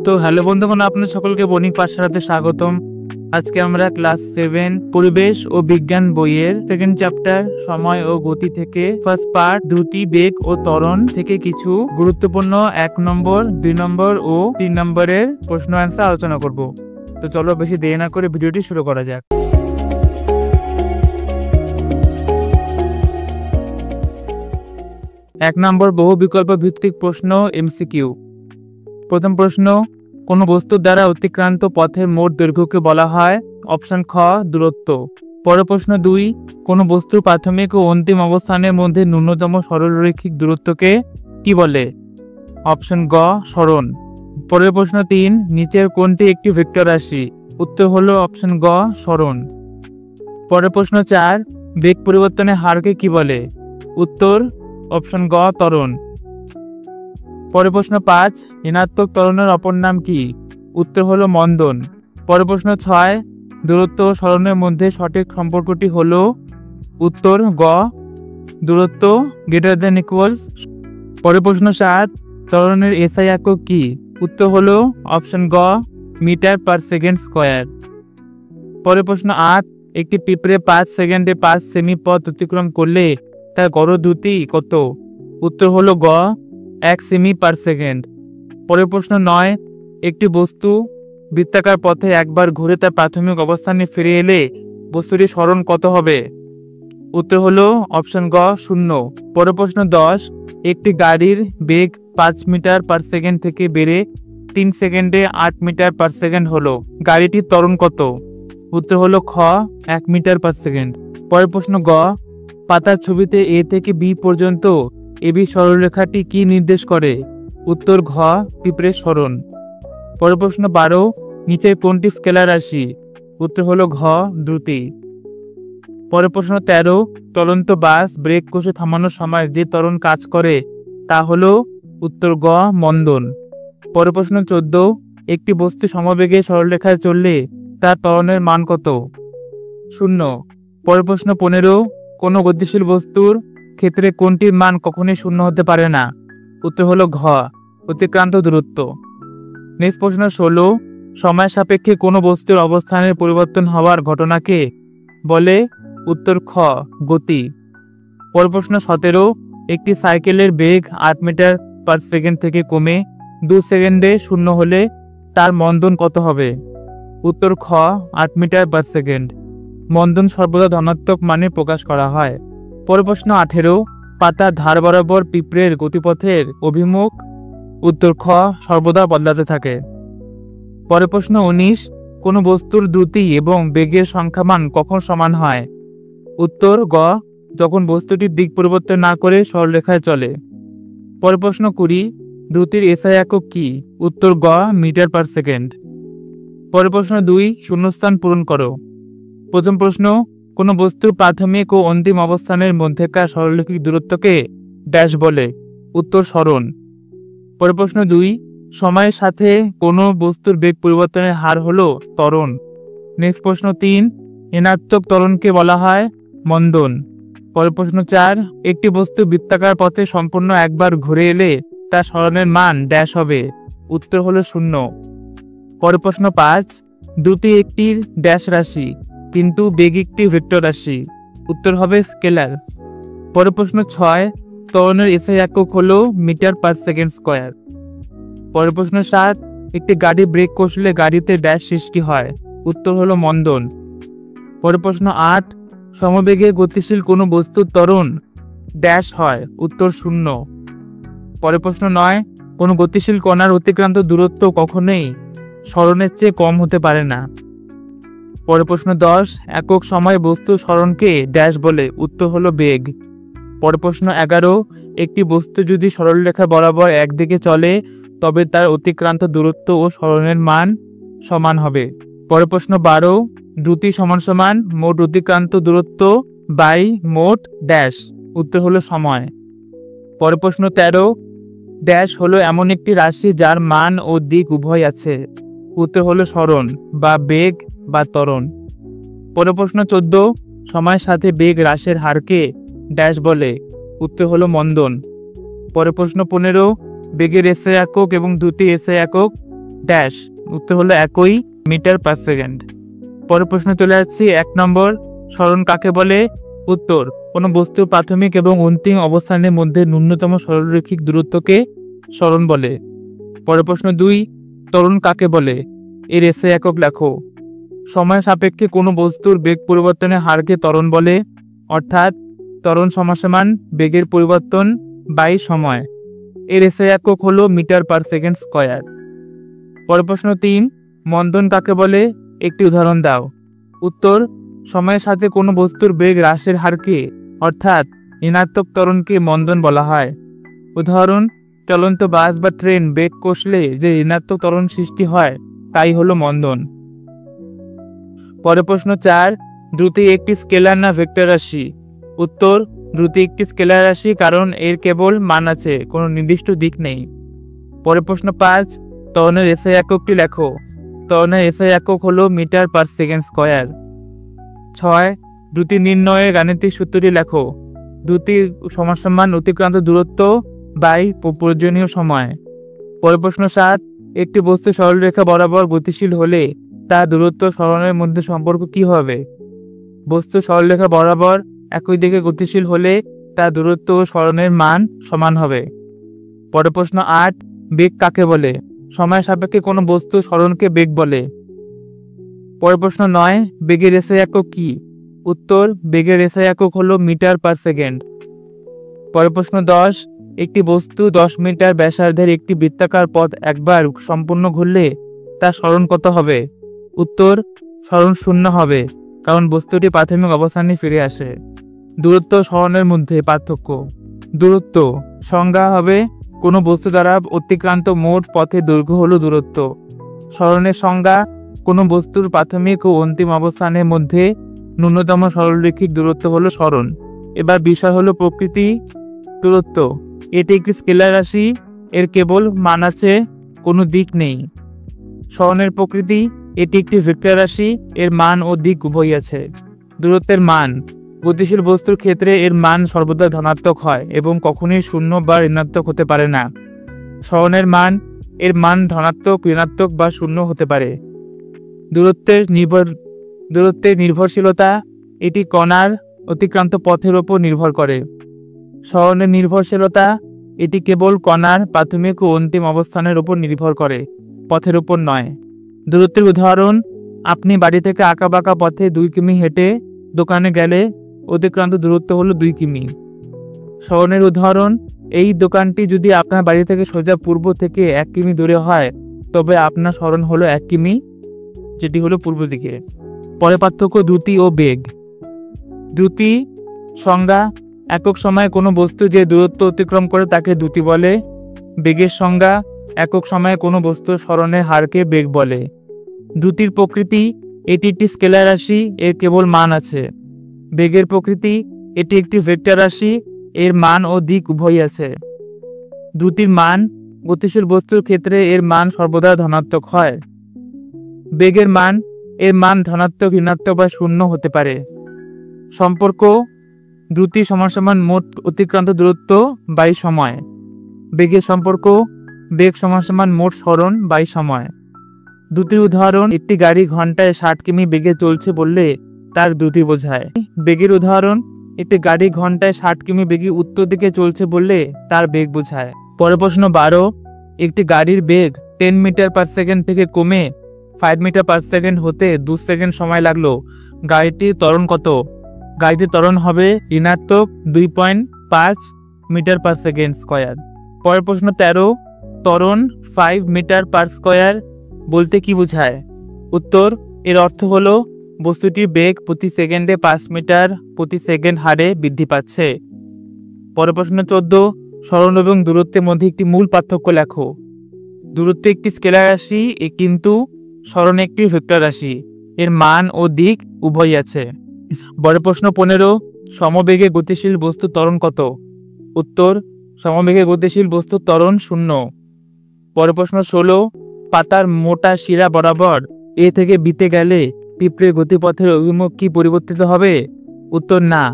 তো হ্যালো বন্ধুগণ, আপনাদের সকলকে বণিক পাঠশালাতে স্বাগতম। আজকে আমরা ক্লাস 7 পরিবেশ ও বিজ্ঞান বইয়ের সেকেন্ড চ্যাপ্টার সময় ও গতি থেকে ফার্স্ট পার্ট দ্রুতি, বেগ ও ত্বরণ থেকে কিছু গুরুত্বপূর্ণ 1 নম্বর, 2 নম্বর ও 3 নম্বরের প্রশ্ন অ্যান্সার আলোচনা করব। তো চলো বেশি দেরি না করে ভিডিওটি শুরু করা যাক। 1 নম্বর বহু বিকল্প ভিত্তিক প্রশ্ন এমসিকিউ। প্রথম প্রশ্ন, কোন বস্তুর দ্বারা অতিক্রান্ত পথের মোট দৈর্ঘ্যকে বলা হয়? অপশন খ দূরত্ব। পরের প্রশ্ন 2, কোন বস্তুর প্রাথমিক ও অন্তিম অবস্থানের মধ্যে ন্যূনতম সরলরৈখিক দূরত্বকে কি বলে? অপশন গ সরণ। পরের প্রশ্ন 3, নিচের কোনটি একটি ভেক্টর রাশি? উত্তর হলো অপশন গ সরণ। পরের প্রশ্ন 4, বেগ পরিবর্তনের হারকে কি বলে? উত্তর অপশন গ ত্বরণ। পরের প্রশ্ন 5, ঋণাত্মক ত্বরণের অপর নাম কি? উত্তর হলো মন্দন। পরের প্রশ্ন 6, দূরত্ব ও সরণের মধ্যে সঠিক সম্পর্কটি হলো? উত্তর গ দূরত্ব গ্রেটার দেন ইকুয়ালস। পরের প্রশ্ন 7, ত্বরণের এসআই একক কি? উত্তর হলো অপশন গ মিটার পার সেকেন্ড স্কয়ার। পরের প্রশ্ন 8, একটি পিঁপড়ে 5 সেকেন্ডে 5 সেমি পথ অতিক্রম করলে তার গড় দ্রুতি কত? উত্তর হলো গ 1 সেমি পার সেকেন্ড। পরের প্রশ্ন 9, একটি বস্তু বৃত্তাকার পথে একবার ঘুরে তার প্রাথমিক অবস্থানে ফিরে এলে বস্তুটির সরণ কত হবে? উত্তর হলো অপশন গ 0। পরের প্রশ্ন 10, একটি গাড়ির বেগ 5 মিটার পার সেকেন্ড থেকে বেড়ে 3 সেকেন্ডে 8 মিটার পার সেকেন্ড হলো, গাড়িটির ত্বরণ কত? উত্তর হলো খ 1 মিটার পার সেকেন্ড। পরের প্রশ্ন গ, পাতার ছবিতে এ থেকে বি পর্যন্ত এবি সরলরেখাটি কি নির্দেশ করে? উত্তর ঘ পিঁপড়ের সরণ। পরের প্রশ্ন 12, নিচের কোনটি স্কেলার রাশি? উত্তর হলো ঘ দ্রুতি। পরের প্রশ্ন 13, চলন্ত বাস ব্রেক কষে থামানোর সময় যে ত্বরণ কাজ করে তা হলো? উত্তর গ মন্দন। পরের প্রশ্ন 14, একটি বস্তু সমবেগে সরলরেখায় চললে তার ত্বরণের মান কত? 0। পরের প্রশ্ন 15, কোনো গতিশীল বস্তুর ক্ষেত্রে কোনটির মান কখনোই 0 হতে পারে না? উত্তর হলো ঘ অতিক্রান্ত দূরত্ব। নেক্সট প্রশ্ন 16, সময়ের সাপেক্ষে কোনো বস্তুর অবস্থানের পরিবর্তন হওয়ার ঘটনাকে বলে? উত্তর খ গতি। পরের প্রশ্ন 17, একটি সাইকেলের বেগ 8 মিটার পার সেকেন্ড থেকে কমে 2 সেকেন্ডে 0 হলে তার মন্দন কত হবে? উত্তর খ 8 মিটার পার সেকেন্ড। মন্দন সর্বদা ধনাত্মক মানে প্রকাশ করা হয়। পরের প্রশ্ন 18, পাতার ধার বরাবর পিঁপড়ের গতিপথের অভিমুখ? উত্তর খ সর্বদা বদলাতে থাকে। পরের প্রশ্ন 19, কোনো বস্তুর দ্রুতি এবং বেগের সংখ্যামান কখন সমান হয়? উত্তর গ যখন বস্তুটির দিক পরিবর্তন না করে সরলরেখায় চলে। পরের প্রশ্ন 20, দ্রুতির এসআই একক কি? উত্তর গ মিটার পার সেকেন্ড। পরের প্রশ্ন 2, শূন্যস্থান পূরণ করো। প্রথম প্রশ্ন, কোনো বস্তুর প্রাথমিক ও অন্তিম অবস্থানের মধ্যেকার সরলরৈখিক দূরত্বকে ড্যাশ বলে? উত্তর সরণ। পরের প্রশ্ন 2, সময়ের সাথে কোনো বস্তুর বেগ পরিবর্তনের হার হলো ত্বরণ। নেক্সট প্রশ্ন 3, ঋণাত্মক ত্বরণকে বলা হয় মন্দন। পরের প্রশ্ন 4, একটি বস্তু বৃত্তাকার পথে সম্পূর্ণ একবার ঘুরে এলে তার সরণের মান ড্যাশ হবে? উত্তর হলো 0। পরের প্রশ্ন 5, দ্রুতি একটি ড্যাশ রাশি কিন্তু বেগ একটি ভেক্টর রাশি, উত্তর হবে স্কেলার। পরের প্রশ্ন 6, ত্বরণের এসআই একক হলো মিটার পার সেকেন্ড স্কয়ার। পরের প্রশ্ন 7, একটি গাড়ি ব্রেক কষলে গাড়িতে ড্যাশ সৃষ্টি হয়, উত্তর হলো মন্দন। পরের প্রশ্ন 8, সমবেগে গতিশীল কোনো বস্তুর ত্বরণ ড্যাশ হয়, উত্তর 0। পরের প্রশ্ন 9, কোনো গতিশীল কণার অতিক্রান্ত দূরত্ব কখনোই সরণের চেয়ে কম হতে পারে না। পরের প্রশ্ন 10, একক সময় বস্তুর সরণকে ড্যাশ বলে? উত্তর হলো বেগ। পরের প্রশ্ন 11, একটি বস্তু যদি সরলরেখা বরাবর একদিকে চলে তবে তার অতিক্রান্ত দূরত্ব ও সরণের মান সমান হবে। পরের প্রশ্ন 12, দ্রুতি সমান সমান মোট অতিক্রান্ত দূরত্ব বাই মোট ড্যাশ, উত্তর হলো সময়। পরের প্রশ্ন 13, ড্যাশ হলো এমন একটি রাশি যার মান ও দিক উভয় আছে, উত্তর হলো সরণ বা বেগ বা ত্বরণ। পরের প্রশ্ন 14, সময়ের সাথে বেগ হ্রাসের হারকে ড্যাশ বলে? উত্তর হলো মন্দন। পরের প্রশ্ন 15, বেগের এসআই একক এবং দ্রুতি এসআই একক ড্যাশ, উত্তর হলো একই মিটার পার সেকেন্ড। পরের প্রশ্ন চলে যাচ্ছি 1 নম্বর, সরণ কাকে বলে? উত্তর, কোনো বস্তুর প্রাথমিক এবং অন্তিম অবস্থানের মধ্যে ন্যূনতম সরলরৈখিক দূরত্বকে সরণ বলে। পরের প্রশ্ন 2, ত্বরণ কাকে বলে? এর এসে একক লেখো। সময় সাপেক্ষে কোনো বস্তুর বেগ পরিবর্তনের হারকে ত্বরণ বলে, অর্থাৎ ত্বরণ সমান বেগের পরিবর্তন বাই সময়। এর এসে একক হলো মিটার পার সেকেন্ড স্কয়ার। পরের প্রশ্ন 3, মন্দন কাকে বলে? একটি উদাহরণ দাও। উত্তর, সময়ের সাথে কোনো বস্তুর বেগ হ্রাসের হারকে অর্থাৎ ঋণাত্মক ত্বরণকে মন্দন বলা হয়। উদাহরণ, চলন্ত বাস বা ট্রেন বেগ কষলে যে ঋণাত্মক ত্বরণ সৃষ্টি হয় তাই হলো মন্দন। পরের প্রশ্ন 4, দ্রুতি একটি স্কেলার না ভেক্টর রাশি? উত্তর, দ্রুতি একটি স্কেলার রাশি, কারণ এর কেবল মান আছে, কোনো নির্দিষ্ট দিক নেই। পরের প্রশ্ন 5, ত্বরণের এসআই এককটি লেখো। ত্বরণের এসআই একক হলো মিটার পার সেকেন্ড স্কয়ার। 6, দ্রুতি নির্ণয়ের গাণিতিক সূত্রটি লেখো। দ্রুতি সমান অতিক্রান্ত দূরত্ব বাই প্রয়োজনীয় সময়। পরের প্রশ্ন 7, একটি বস্তু সরলরেখা বরাবর গতিশীল হলে তার দূরত্ব সরণের মধ্যে সম্পর্ক কি হবে? বস্তু সরলরেখা বরাবর একই দিকে গতিশীল হলে তার দূরত্ব ও সরণের মান সমান হবে। পরের প্রশ্ন 8, বেগ কাকে বলে? সময় সাপেক্ষে কোনো বস্তু সরণকে বেগ বলে। পরের প্রশ্ন 9, বেগের এসআই একক কি? উত্তর, বেগের এসআই একক হলো মিটার পার সেকেন্ড। পরের প্রশ্ন 10, একটি বস্তু 10 মিটার ব্যাসার্ধের একটি বৃত্তাকার পথ একবার সম্পূর্ণ ঘুরলে তার সরণ কত হবে? উত্তর, সরণ 0 হবে, কারণ বস্তুটি প্রাথমিক অবস্থানে ফিরে আসে। দূরত্ব সরণের মধ্যে পার্থক্য। দূরত্ব সংজ্ঞা হবে কোনো বস্তু দ্বারা অতিক্রান্ত মোট পথের দৈর্ঘ্য হলো দূরত্ব। সরণের সংজ্ঞা কোনো বস্তুর প্রাথমিক ও অন্তিম অবস্থানের মধ্যে ন্যূনতম সরলরৈখিক দূরত্ব হলো সরণ। এবার বিষয় হলো প্রকৃতি। দূরত্ব এটি একটি স্কেলার রাশি, এর কেবল মান আছে, কোনো দিক নেই। সরণের প্রকৃতি, এটি একটি ভেক্টর রাশি, এর মান ও দিক উভয়ই আছে। দূরত্বের মান, গতিশীল বস্তুর ক্ষেত্রে এর মান সর্বদা ধনাত্মক হয় এবং কখনোই 0 বা ঋণাত্মক হতে পারে না। সরণের মান, এর মান ধনাত্মক, ঋণাত্মক বা 0 হতে পারে। দূরত্বের নির্ভরশীলতা, এটি কণার অতিক্রান্ত পথের উপর নির্ভর করে। সরণের নির্ভরশীলতা, এটি কেবল কণার প্রাথমিক ও অন্তিম অবস্থানের উপর নির্ভর করে, পথের উপর নয়। দূরত্বের উদাহরণ, আপনি বাড়ি থেকে আঁকাবাঁকা পথে 2 কিমি হেঁটে দোকানে গেলে অতিক্রান্ত দূরত্ব হলো 2 কিমি। সরণের উদাহরণ, এই দোকানটি যদি আপনার বাড়ি থেকে সোজা পূর্ব থেকে 1 কিমি দূরে হয় তবে আপনার সরণ হলো 1 কিমি, যেটি হলো পূর্ব দিকে। পরে পার্থক্য দ্রুতি ও বেগ। দ্রুতি সংজ্ঞা, একক সময়ে কোনো বস্তু যে দূরত্ব অতিক্রম করে তাকে দ্রুতি বলে। বেগের সংজ্ঞা, একক সময়ে কোনো বস্তুর সরণের হারকে বেগ বলে। দ্রুতির প্রকৃতি, এটি একটি স্কেলার রাশি, এর কেবল মান আছে। বেগের প্রকৃতি, এটি একটি ভেক্টর রাশি, এর মান ও দিক উভয়ই আছে। দ্রুতির মান, গতিশীল বস্তুর ক্ষেত্রে এর মান সর্বদা ধনাত্মক হয়। বেগের মান, এর মান ধনাত্মক, ঋণাত্মক বা 0 হতে পারে। সম্পর্ক, দ্রুতি সমান মোট অতিক্রান্ত দূরত্ব বাই সময়। বেগের সম্পর্ক, বেগ সমান মোট সরণ বাই সময়। দ্রুতির উদাহরণ, একটি গাড়ি ঘন্টায় 60 কিমি বেগে চলছে বললে তার দ্রুতি বোঝায়। বেগের উদাহরণ, একটি গাড়ি ঘন্টায় 60 কিমি বেগে উত্তর দিকে চলছে বললে তার বেগ বোঝায়। পরের প্রশ্ন 12, একটি গাড়ির বেগ 10 মিটার পার সেকেন্ড থেকে কমে 5 মিটার পার সেকেন্ড হতে 2 সেকেন্ড সময় লাগলো, গাড়িটির ত্বরণ কত? গাড়িটির ত্বরণ হবে ঋণাত্মক 2.5 মিটার পার সেকেন্ড স্কয়ার। পরের প্রশ্ন 13, ত্বরণ 5 মিটার পার স্কয়ার বলতে কি বোঝায়? উত্তর, এর অর্থ হলো বস্তুটির বেগ প্রতি সেকেন্ডে 5 মিটার প্রতি সেকেন্ড হারে বৃদ্ধি পাচ্ছে। পরের প্রশ্ন 14, সরণ এবং দূরত্বের মধ্যে একটি মূল পার্থক্য লেখো। দূরত্ব একটি স্কেলার রাশি, কিন্তু সরণ একটি ভেক্টর রাশি, এর মান ও দিক উভয়ই আছে। পরের প্রশ্ন 15, সমবেগে গতিশীল বস্তু ত্বরণ কত? উত্তর, সমবেগে গতিশীল বস্তুর ত্বরণ 0। পরের প্রশ্ন 16, পাতার মোটা শিরা বরাবর এ থেকে বিতে গেলে পিঁপড়ের গতিপথের অভিমুখ কি পরিবর্তিত হবে? উত্তর, না,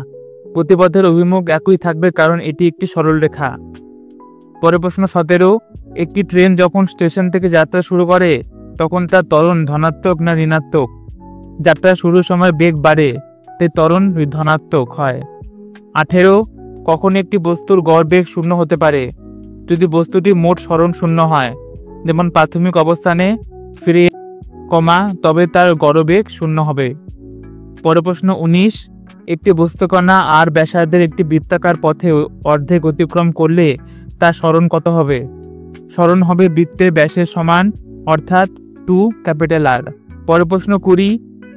গতিপথের অভিমুখ একই থাকবে, কারণ এটি একটি সরল রেখা। পরের প্রশ্ন 17, একটি ট্রেন যখন স্টেশন থেকে যাত্রা শুরু করে তখন তার ত্বরণ ধনাত্মক না ঋণাত্মক? যাত্রা শুরুর সময় বেগ বাড়ে, তাই ত্বরণ ধনাত্মক হয়। 18 কখন একটি বস্তুর গড় বেগ শূন্য হতে পারে? যদি বস্তুটি মোট সরণ শূন্য হয়, যেমন প্রাথমিক অবস্থানে ফিরে তবে তার গড়বেগ শূন্য হবে। পরের প্রশ্ন 19 একটি বস্তুকণা আর ব্যাসার্ধের একটি বৃত্তাকার পথে অর্ধেক অতিক্রম করলে তার সরণ কত হবে? সরণ হবে বৃত্তের ব্যাসের সমান, অর্থাৎ 2R। পরের প্রশ্ন 20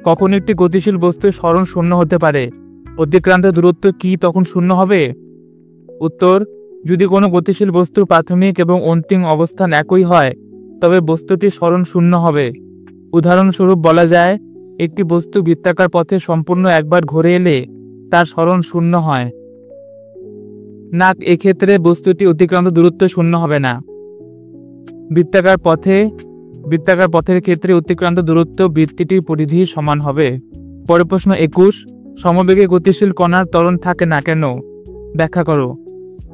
কখন একটি গতিশীল বস্তুর সরণ শূন্য হতে পারে? অতিক্রান্ত দূরত্ব কি তখন শূন্য হবে? উত্তর, যদি কোনো গতিশীল বস্তুর প্রাথমিক এবং অন্তিম অবস্থান একই হয় তবে বস্তুটির সরণ শূন্য হবে। উদাহরণস্বরূপ বলা যায়, একটি বস্তু বৃত্তাকার পথে সম্পূর্ণ একবার ঘুরে এলে তার সরণ শূন্য হয় না, এক্ষেত্রে বস্তুটি অতিক্রান্ত দূরত্ব শূন্য হবে না। বৃত্তাকার পথের ক্ষেত্রে অতিক্রান্ত দূরত্ব বৃত্তটির পরিধির সমান হবে। পরের প্রশ্ন 21 সমবেগে গতিশীল কণার ত্বরণ থাকে না কেন? ব্যাখ্যা করো।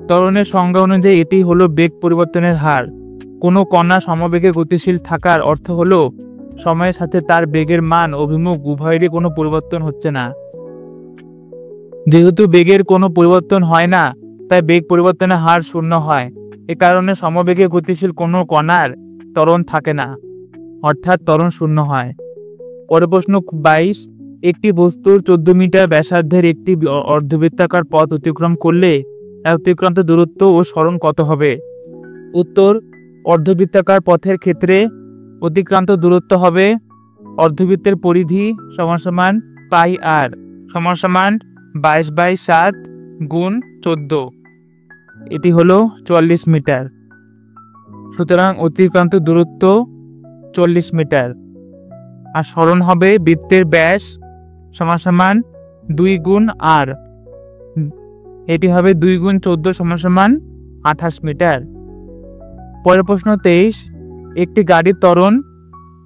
ত্বরণের সংজ্ঞা অনুযায়ী এটি হলো বেগ পরিবর্তনের হার। কোনো কণা সমবেগে গতিশীল থাকার অর্থ হলো সময়ের সাথে তার বেগের মান অভিমুখ উভয়েরই কোনো পরিবর্তন হচ্ছে না। যেহেতু বেগের কোনো পরিবর্তন হয় না, তাই বেগ পরিবর্তনের হার শূন্য হয়। এ কারণে সমবেগে গতিশীল কোনো কণার ত্বরণ থাকে না, অর্থাৎ ত্বরণ শূন্য হয়। পরের প্রশ্ন 22 একটি বস্তুর 14 মিটার ব্যাসার্ধের একটি অর্ধবৃত্তাকার পথ অতিক্রম করলে অতিক্রান্ত দূরত্ব ও সরণ কত হবে? উত্তর, অর্ধবৃত্তাকার পথের ক্ষেত্রে অতিক্রান্ত দূরত্ব হবে অর্ধবৃত্তের পরিধি সমান πr সমান 22/7 গুণ 14, এটি হলো 44 মিটার। সুতরাং অতিক্রান্ত দূরত্ব 40 মিটার। আর সরণ হবে বৃত্তের ব্যাস সমান 2 গুণ r, এটি হবে 2 গুণ 14 সমান 28 মিটার। পরের প্রশ্ন 23 একটি গাড়ির ত্বরণ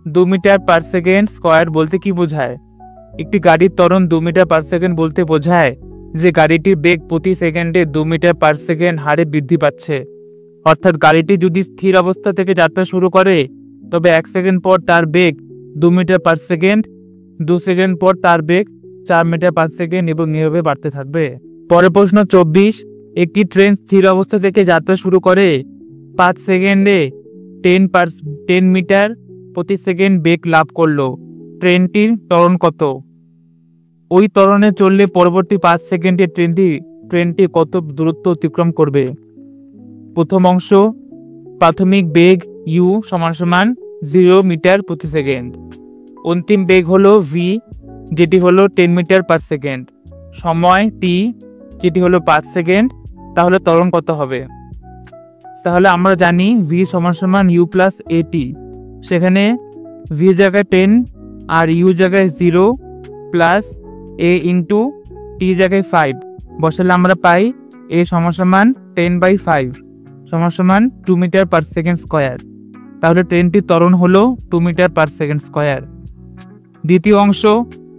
2 মিটার পার সেকেন্ড স্কয়ার বলতে কি বোঝায়? একটি গাড়ির ত্বরণ 2 মিটার পার সেকেন্ড বলতে বোঝায় যে গাড়িটির বেগ প্রতি সেকেন্ডে 2 মিটার পার সেকেন্ড হারে বৃদ্ধি পাচ্ছে। অর্থাৎ গাড়িটি যদি স্থির অবস্থা থেকে যাত্রা শুরু করে তবে 1 সেকেন্ড পর তার বেগ 2 মিটার পার সেকেন্ড, 2 সেকেন্ড পর তার বেগ 4 মিটার পার সেকেন্ড এবং এভাবে বাড়তে থাকবে। পরের প্রশ্ন 24 একটি ট্রেন স্থির অবস্থা থেকে যাত্রা শুরু করে 5 সেকেন্ডে 10 মিটার প্রতি সেকেন্ড বেগ লাভ করলো। ট্রেনটির ত্বরণ কত? ওই ত্বরণে চললে পরবর্তী 5 সেকেন্ডে ট্রেনটি কত দূরত্ব অতিক্রম করবে? প্রথম অংশ, প্রাথমিক বেগ u সমান 0 মিটার প্রতি সেকেন্ড। অন্তিম বেগ হলো v, যেটি হলো 10 মিটার পার সেকেন্ড। সময় t, যেটি হলো 5 সেকেন্ড। তাহলে ত্বরণ কত হবে? তাহলে আমরা জানি v সমান u প্লাস at। সেখানে v জায়গায় 10 আর u জায়গায় 0 প্লাস a ইন্টু t জায়গায় 5 বসালে আমরা পাই a সমান 10/5 সমান 2 মিটার পার সেকেন্ড স্কয়ার। তাহলে ট্রেনটির ত্বরণ হলো 2 মিটার পার সেকেন্ড স্কয়ার। দ্বিতীয় অংশ,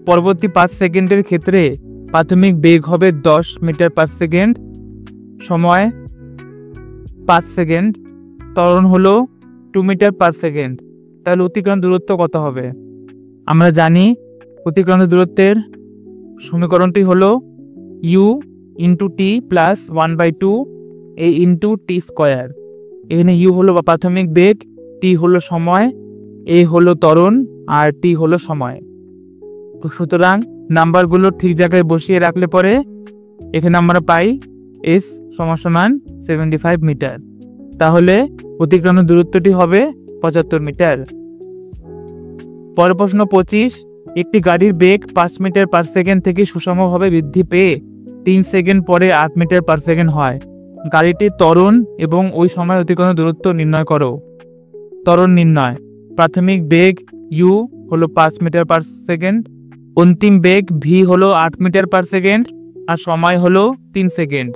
পরবর্তী 5 সেকেন্ডের ক্ষেত্রে প্রাথমিক বেগ হবে 10 মিটার পার সেকেন্ড, সময় 5 সেকেন্ড, ত্বরণ হলো 2 মিটার পার সেকেন্ড। তাহলে অতিক্রান্ত দূরত্ব কত হবে? আমরা জানি অতিক্রান্ত দূরত্বের সমীকরণটি হলো u into T plus 1/2 a into T square. এখানে u হলো প্রাথমিক বেগ, t হলো সময়, a হলো ত্বরণ আর t হলো সময়। সুতরাং নাম্বারগুলো ঠিক জায়গায় বসিয়ে রাখলে পরে এখানে আমরা পাই s সমান 75 মিটার। তাহলে অতিক্রান্ত দূরত্বটি হবে 75 মিটার। পরের প্রশ্ন 25 একটি গাড়ির বেগ 5 মিটার পার সেকেন্ড থেকে সুষমভাবে বৃদ্ধি পেয়ে 3 সেকেন্ড পরে 8 মিটার পার সেকেন্ড হয়। গাড়িটির ত্বরণ এবং ওই সময় অতিক্রান্ত দূরত্ব নির্ণয় করো। ত্বরণ নির্ণয়। প্রাথমিক বেগ u হলো 5 মিটার পার সেকেন্ড, অন্তিম বেগ v হলো 8 মিটার পার সেকেন্ড আর সময় হলো 3 সেকেন্ড।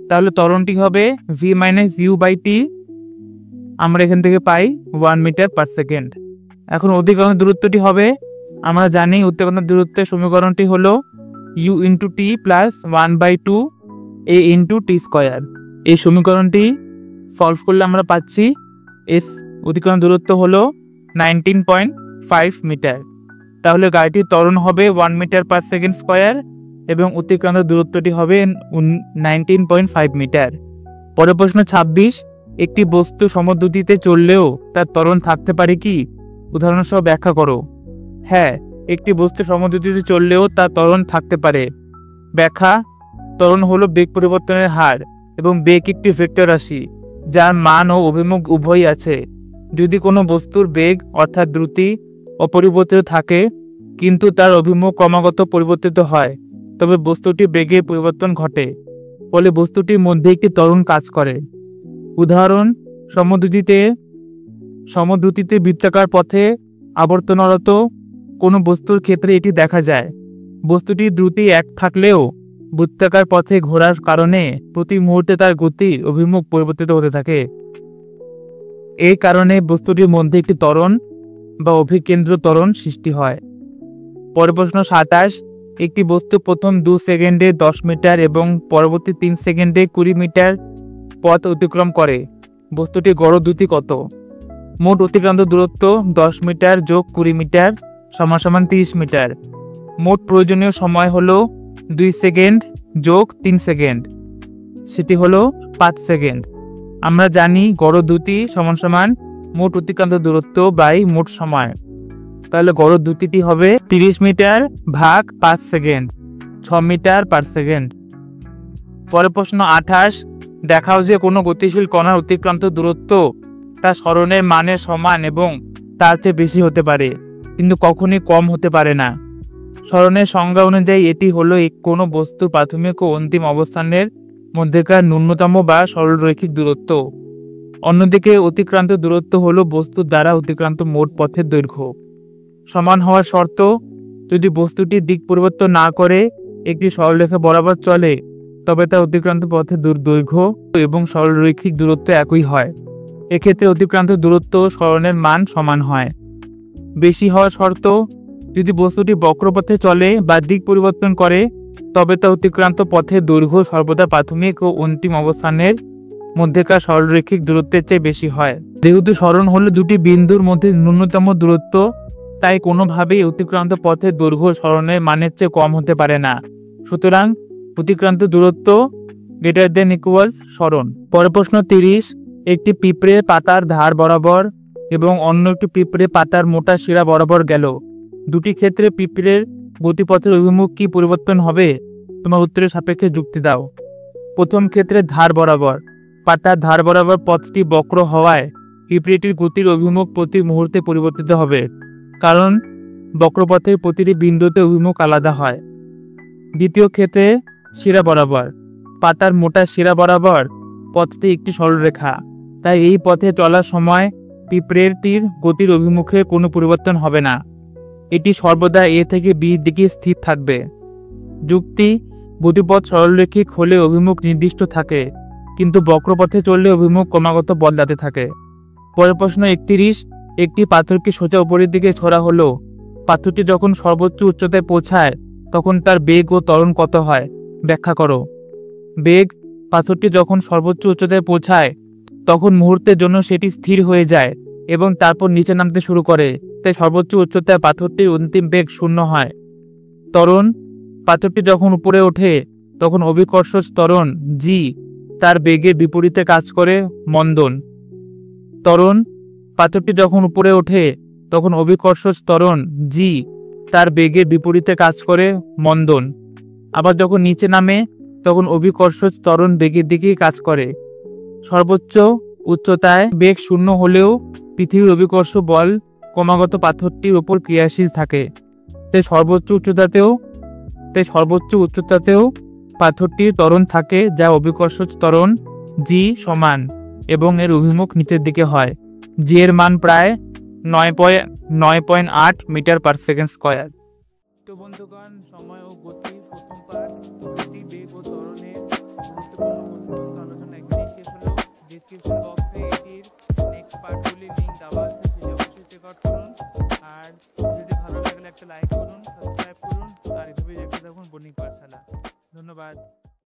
তাহলে ত্বরণটি হবে v মাইনাস u/t, আমরা এখান থেকে পাই 1 মিটার পার সেকেন্ড। এখন অতিক্রান্ত দূরত্বটি হবে, আমরা জানি অতিক্রান্ত দূরত্বের সমীকরণটি হলো u into T plus 1/2 a into T square. এই সমীকরণটি সলভ করলে আমরা পাচ্ছি এস অতিক্রান্ত দূরত্ব হলো 19.5 মিটার। তাহলে গাড়িটির ত্বরণ হবে 1 মিটার পার সেকেন্ড স্কোয়ার এবং অতিক্রান্ত দূরত্বটি হবে 19.5 মিটার। পরের প্রশ্ন 26, একটি বস্তু সমদ্রুতিতে চললেও তার ত্বরণ থাকতে পারে কি? উদাহরণ সহ ব্যাখ্যা করো। হ্যাঁ, একটি বস্তু সমদ্রুতিতে চললেও তার ত্বরণ থাকতে পারে। ব্যাখ্যা: ত্বরণ হলো বেগ পরিবর্তনের হার এবং বেগ একটি ভেক্টর রাশি যার মান ও অভিমুখ উভয়ই আছে। যদি কোনো বস্তুর বেগ অর্থাৎ দ্রুতি অপরিবর্তিত থাকে কিন্তু তার অভিমুখ ক্রমাগত পরিবর্তিত হয় তবে বস্তুটির বেগের পরিবর্তন ঘটে, ফলে বস্তুটির মধ্যে একটি ত্বরণ কাজ করে। উদাহরণ: সমদ্রুতিতে বৃত্তাকার পথে আবর্তনরত কোনো বস্তুর ক্ষেত্রে এটি দেখা যায়। বস্তুটির দ্রুতি 1 থাকলেও বৃত্তাকার পথে ঘোরার কারণে প্রতি মুহূর্তে তার গতির অভিমুখ পরিবর্তিত হতে থাকে। এই কারণে বস্তুটির মধ্যে একটি ত্বরণ বা অভিকেন্দ্র ত্বরণ সৃষ্টি হয়। পরের প্রশ্ন 27, একটি বস্তু প্রথম 2 সেকেন্ডে 10 মিটার এবং পরবর্তী 3 সেকেন্ডে 20 মিটার পথ অতিক্রম করে। বস্তুটির গড় দ্রুতি কত? মোট অতিক্রান্ত দূরত্ব 10 মিটার যোগ 20 মিটার সমান 30 মিটার। মোট প্রয়োজনীয় সময় হলো 2 সেকেন্ড যোগ 3 সেকেন্ড, সেটি হলো 5 সেকেন্ড। আমরা জানি গড় দ্রুতি সমান মোট অতিক্রান্ত দূরত্ব বাই মোট সময়। তাহলে গড় দ্রুতিটি হবে 30 মিটার ভাগ 5 সেকেন্ড, 6 মিটার পার সেকেন্ড। পরের প্রশ্ন 28, দেখাও যে কোনো গতিশীল কণার অতিক্রান্ত দূরত্ব তার সরণের মানের সমান এবং তার চেয়ে বেশি হতে পারে কিন্তু কখনই কম হতে পারে না। সরণের সংজ্ঞা অনুযায়ী এটি হলো কোনো বস্তুর প্রাথমিক ও অন্তিম অবস্থানের মধ্যেকার ন্যূনতম বা সরলরৈখিক দূরত্ব। অন্যদিকে অতিক্রান্ত দূরত্ব হলো বস্তুর দ্বারা অতিক্রান্ত মোট পথের দৈর্ঘ্য। সমান হওয়ার শর্ত: যদি বস্তুটি দিক পরিবর্তন না করে একটি সরলরেখা বরাবর চলে তবে তা অতিক্রান্ত পথের দৈর্ঘ্য এবং সরলরৈখিক দূরত্ব একই হয়। এক্ষেত্রে অতিক্রান্ত দূরত্ব ও সরণের মান সমান হয়। বেশি হওয়ার শর্ত: যদি বস্তুটি বক্রপথে চলে বা দিক পরিবর্তন করে তবে তা অতিক্রান্ত পথের দৈর্ঘ্য সর্বদা প্রাথমিক ও অন্তিম অবস্থানের মধ্যেকার সরলরৈখিক দূরত্বের চেয়ে বেশি হয়। যেহেতু সরণ হলো দুটি বিন্দুর মধ্যে ন্যূনতম দূরত্ব, তাই কোনোভাবেই অতিক্রান্ত পথের দৈর্ঘ্য সরণের মানের চেয়ে কম হতে পারে না। সুতরাং অতিক্রান্ত দূরত্ব > সরণ। পরের প্রশ্ন 30, একটি পিঁপড়ে পাতার ধার বরাবর এবং অন্য একটি পিঁপড়ে পাতার মোটা শিরা বরাবর গেল। দুটি ক্ষেত্রে পিঁপড়ের গতিপথের অভিমুখ কি পরিবর্তন হবে? তোমার উত্তরের সাপেক্ষে যুক্তি দাও। প্রথম ক্ষেত্রে ধার বরাবর, পাতার ধার বরাবর পথটি বক্র হওয়ায় পিঁপড়েটির গতির অভিমুখ প্রতি মুহূর্তে পরিবর্তিত হবে, কারণ বক্রপথের প্রতিটি বিন্দুতে অভিমুখ আলাদা হয়। দ্বিতীয় ক্ষেত্রে শিরা বরাবর, পাতার মোটা শিরা বরাবর পথটি একটি সরলরেখা, তাই এই পথে চলার সময় পিঁপড়েটির গতির অভিমুখে কোনো পরিবর্তন হবে না। এটি সর্বদা এ থেকে বি দিকে স্থির থাকবে। যুক্তি: গতিপথ সরলরৈখিক হলে অভিমুখ নির্দিষ্ট থাকে, কিন্তু বক্রপথে চললে অভিমুখ ক্রমাগত বদলাতে থাকে। পরের প্রশ্ন 31, একটি পাথরকে সোজা উপরের দিকে ছোড়া হলো। পাথরটি যখন সর্বোচ্চ উচ্চতায় পৌঁছায় তখন তার বেগ ও ত্বরণ কত হয়? ব্যাখ্যা করো। বেগ: পাথরটি যখন সর্বোচ্চ উচ্চতায় পৌঁছায় তখন মুহূর্তের জন্য সেটি স্থির হয়ে যায় এবং তারপর নিচে নামতে শুরু করে, তাই সর্বোচ্চ উচ্চতায় পাথরটির অন্তিম বেগ 0 হয়। ত্বরণ: পাথরটি যখন উপরে ওঠে তখন অভিকর্ষজ ত্বরণ g তার বেগের বিপরীতে কাজ করে মন্দন। ত্বরণ: পাথরটি যখন উপরে ওঠে তখন অভিকর্ষজ ত্বরণ g তার বেগের বিপরীতে কাজ করে মন্দন। আবার যখন নিচে নামে তখন অভিকর্ষজ ত্বরণ বেগের দিকেই কাজ করে। সর্বোচ্চ উচ্চতায় বেগ 0 হলেও পৃথিবীর অভিকর্ষ বল ক্রমাগত পাথরটির উপর ক্রিয়াশীল থাকে, তাই সর্বোচ্চ উচ্চতাতেও পাথরটির ত্বরণ থাকে যা অভিকর্ষজ ত্বরণ g সমান এবং এর অভিমুখ নিচের দিকে হয়। g এর মান প্রায় 9.8 মিটার পার সেকেন্ড স্কয়ার। তো বন্ধুগণ, সময় ও গতির প্রথম পার্ট, গতি, বেগ ও ত্বরণের গুরুত্বপূর্ণ আলোচনা এখানেই শেষ হলো। ডেসক্রিপশন বক্সে এটির নেক্সট পার্টগুলি লিঙ্ক দেওয়া আছে, সেটা অবশ্যই চেক আউট করুন। আর যদি ভালো লাগলে একটা লাইক করুন, সাবস্ক্রাইব করুন আর এভাবেই দেখতে থাকুন বণিক পাঠশালা। ধন্যবাদ।